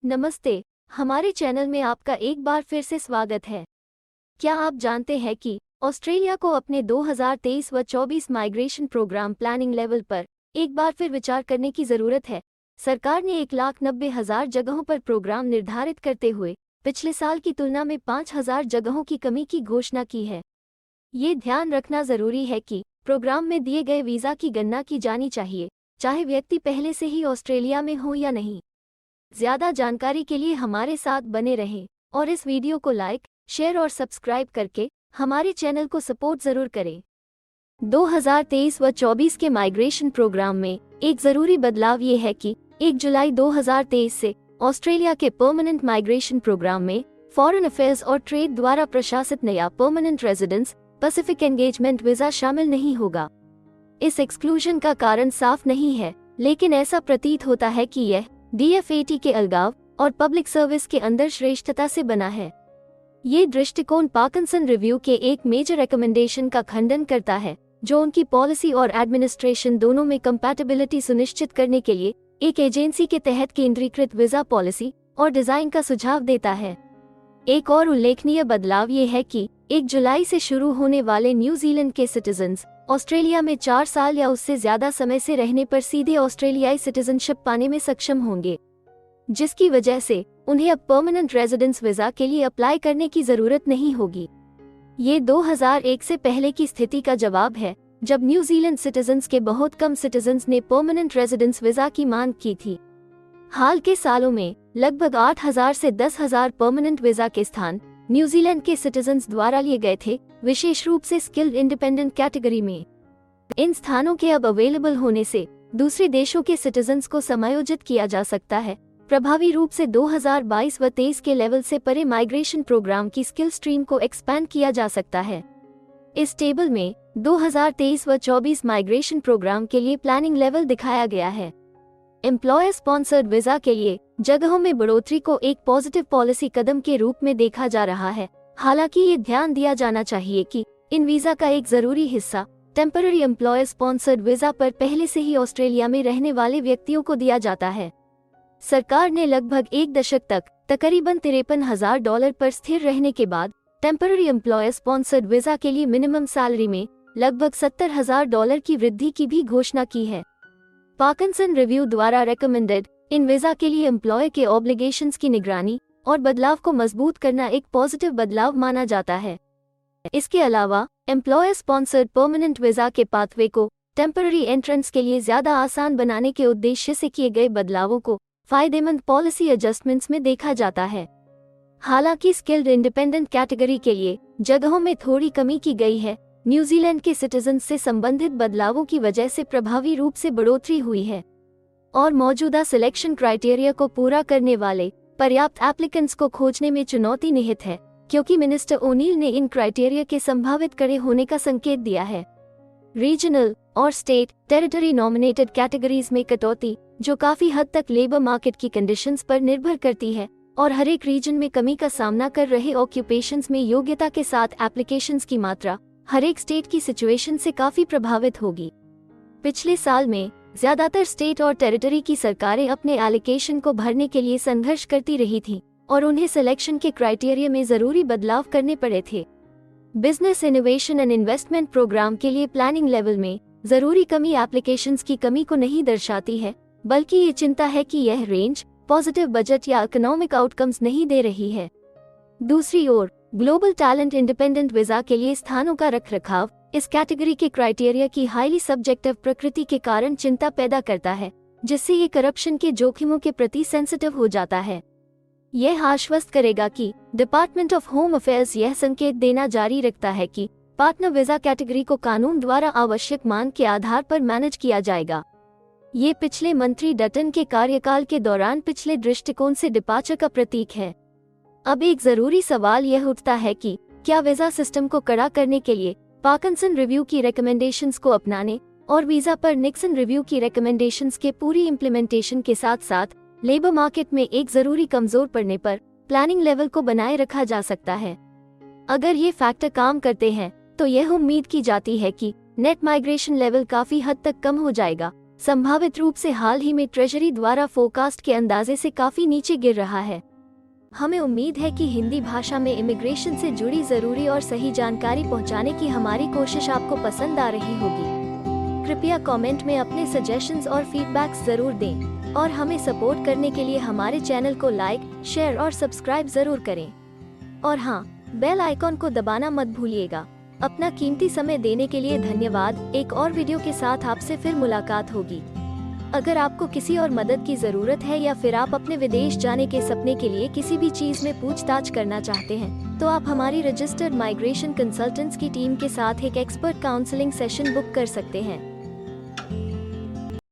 नमस्ते। हमारे चैनल में आपका एक बार फिर से स्वागत है। क्या आप जानते हैं कि ऑस्ट्रेलिया को अपने 2023 व 24 माइग्रेशन प्रोग्राम प्लानिंग लेवल पर एक बार फिर विचार करने की ज़रूरत है। सरकार ने 1,90,000 जगहों पर प्रोग्राम निर्धारित करते हुए पिछले साल की तुलना में 5,000 जगहों की कमी की घोषणा की है। ये ध्यान रखना ज़रूरी है कि प्रोग्राम में दिए गए वीज़ा की गणना की जानी चाहिए, चाहे व्यक्ति पहले से ही ऑस्ट्रेलिया में हो या नहीं। ज़्यादा जानकारी के लिए हमारे साथ बने रहें और इस वीडियो को लाइक, शेयर और सब्सक्राइब करके हमारे चैनल को सपोर्ट ज़रूर करें। 2023 व 24 के माइग्रेशन प्रोग्राम में एक ज़रूरी बदलाव ये है कि 1 जुलाई 2023 से ऑस्ट्रेलिया के परमानेंट माइग्रेशन प्रोग्राम में फॉरेन अफेयर्स और ट्रेड द्वारा प्रशासित नया permanent residence Pacific engagement visa शामिल नहीं होगा। इस एक्सक्लूजन का कारण साफ नहीं है, लेकिन ऐसा प्रतीत होता है कि यह DFAT के अलगाव और पब्लिक सर्विस के अंदर श्रेष्ठता से बना है। ये दृष्टिकोण पार्किंसन रिव्यू के एक मेजर रिकमेंडेशन का खंडन करता है, जो उनकी पॉलिसी और एडमिनिस्ट्रेशन दोनों में कंपैटिबिलिटी सुनिश्चित करने के लिए एक एजेंसी के तहत केंद्रीकृत वीज़ा पॉलिसी और डिजाइन का सुझाव देता है। एक और उल्लेखनीय बदलाव ये है कि 1 जुलाई से शुरू होने वाले न्यूजीलैंड के सिटीजन्स ऑस्ट्रेलिया में 4 साल या उससे ज्यादा समय से रहने पर सीधे ऑस्ट्रेलियाई सिटीजनशिप पाने में सक्षम होंगे, जिसकी वजह से उन्हें अब परमानेंट रेजिडेंस वीजा के लिए अप्लाई करने की जरूरत नहीं होगी। ये 2001 से पहले की स्थिति का जवाब है, जब न्यूजीलैंड सिटीजन्स के बहुत कम सिटीजन्स ने परमानेंट रेजिडेंस वीजा की मांग की थी। हाल के सालों में लगभग 8,000 से 10,000 परमानेंट वीजा के स्थान न्यूजीलैंड के सिटीजन्स द्वारा लिए गए थे, विशेष रूप से स्किल्ड इंडिपेंडेंट कैटेगरी में। इन स्थानों के अब अवेलेबल होने से दूसरे देशों के सिटीजन्स को समायोजित किया जा सकता है, प्रभावी रूप से 2022 व 23 के लेवल से परे माइग्रेशन प्रोग्राम की स्किल स्ट्रीम को एक्सपैंड किया जा सकता है। इस टेबल में 2023 व 24 माइग्रेशन प्रोग्राम के लिए प्लानिंग लेवल दिखाया गया है। एम्प्लॉयर स्पॉन्सर्ड वीजा के लिए जगहों में बढ़ोतरी को एक पॉजिटिव पॉलिसी कदम के रूप में देखा जा रहा है। हालांकि ये ध्यान दिया जाना चाहिए कि इन वीजा का एक जरूरी हिस्सा टेम्पररी एम्प्लॉयर स्पॉन्सर्ड वीजा पर पहले से ही ऑस्ट्रेलिया में रहने वाले व्यक्तियों को दिया जाता है। सरकार ने लगभग एक दशक तक तकरीबन $53,000 पर स्थिर रहने के बाद टेम्पररी एम्प्लॉयर स्पॉन्सर्ड वीजा के लिए मिनिमम सैलरी में लगभग $70,000 की वृद्धि की भी घोषणा की है। पार्किंसन रिव्यू द्वारा रेकमेंडेड इन वीजा के लिए एम्प्लॉयर के ऑब्लिगेशंस की निगरानी और बदलाव को मजबूत करना एक पॉजिटिव बदलाव माना जाता है। इसके अलावा एम्प्लॉयर स्पॉन्सर्ड परमानेंट वीजा के पाथवे को टेम्पररी एंट्रेंस के लिए ज्यादा आसान बनाने के उद्देश्य से किए गए बदलावों को फायदेमंद पॉलिसी एडजस्टमेंट्स में देखा जाता है। हालांकि स्किल्ड इंडिपेंडेंट कैटेगरी के लिए जगहों में थोड़ी कमी की गई है, न्यूजीलैंड के सिटीजन्स से संबंधित बदलावों की वजह से प्रभावी रूप से बढ़ोतरी हुई है और मौजूदा सिलेक्शन क्राइटेरिया को पूरा करने वाले पर्याप्त एप्लीकेंट्स को खोजने में चुनौती निहित है, क्योंकि मिनिस्टर ओनील ने इन क्राइटेरिया के संभावित कड़े होने का संकेत दिया है। रीजनल और स्टेट टेरिटरी नॉमिनेटेड कैटेगरीज में कटौती, जो काफी हद तक लेबर मार्केट की कंडीशंस पर निर्भर करती है और हर एक रीजन में कमी का सामना कर रहे ऑक्यूपेशंस में योग्यता के साथ एप्लीकेशंस की मात्रा हर एक स्टेट की सिचुएशन से काफी प्रभावित होगी। पिछले साल में ज्यादातर स्टेट और टेरिटरी की सरकारें अपने एलोकेशन को भरने के लिए संघर्ष करती रही थीं और उन्हें सिलेक्शन के क्राइटेरिया में जरूरी बदलाव करने पड़े थे। Business innovation and investment program के लिए प्लानिंग लेवल में जरूरी कमी एप्लीकेशंस की कमी को नहीं दर्शाती है, बल्कि ये चिंता है कि यह रेंज पॉजिटिव बजट या इकोनॉमिक आउटकम्स नहीं दे रही है। दूसरी ओर ग्लोबल टैलेंट इंडिपेंडेंट वीजा के लिए स्थानों का रखरखाव इस कैटेगरी के क्राइटेरिया की हाईली सब्जेक्टिव प्रकृति के कारण चिंता पैदा करता है, जिससे ये करप्शन के जोखिमों के प्रति सेंसिटिव हो जाता है। यह आश्वस्त करेगा कि डिपार्टमेंट ऑफ होम अफेयर्स यह संकेत देना जारी रखता है कि पार्टनर वीजा कैटेगरी को कानून द्वारा आवश्यक मांग के आधार पर मैनेज किया जाएगा। ये पिछले मंत्री डटन के कार्यकाल के दौरान पिछले दृष्टिकोण से डिपार्चर का प्रतीक है। अब एक जरूरी सवाल यह उठता है कि क्या वीजा सिस्टम को कड़ा करने के लिए पार्किंसन रिव्यू की रिकमेंडेशंस को अपनाने और वीजा पर निक्सन रिव्यू की रिकमेंडेशंस के पूरी इम्प्लीमेंटेशन के साथ साथ लेबर मार्केट में एक जरूरी कमजोर पड़ने पर प्लानिंग लेवल को बनाए रखा जा सकता है। अगर ये फैक्टर काम करते हैं तो यह उम्मीद की जाती है कि नेट माइग्रेशन लेवल काफी हद तक कम हो जाएगा, संभावित रूप से हाल ही में ट्रेजरी द्वारा फोरकास्ट के अंदाजे से काफी नीचे गिर रहा है। हमें उम्मीद है कि हिंदी भाषा में इमिग्रेशन से जुड़ी जरूरी और सही जानकारी पहुंचाने की हमारी कोशिश आपको पसंद आ रही होगी। कृपया कमेंट में अपने सजेशंस और फीडबैक्स जरूर दें और हमें सपोर्ट करने के लिए हमारे चैनल को लाइक, शेयर और सब्सक्राइब जरूर करें। और हाँ, बेल आइकॉन को दबाना मत भूलिएगा। अपना कीमती समय देने के लिए धन्यवाद। एक और वीडियो के साथ आपसे फिर मुलाकात होगी। अगर आपको किसी और मदद की जरूरत है या फिर आप अपने विदेश जाने के सपने के लिए किसी भी चीज में पूछताछ करना चाहते हैं, तो आप हमारी रजिस्टर्ड माइग्रेशन कंसल्टेंट्स की टीम के साथ एक एक्सपर्ट काउंसलिंग सेशन बुक कर सकते हैं।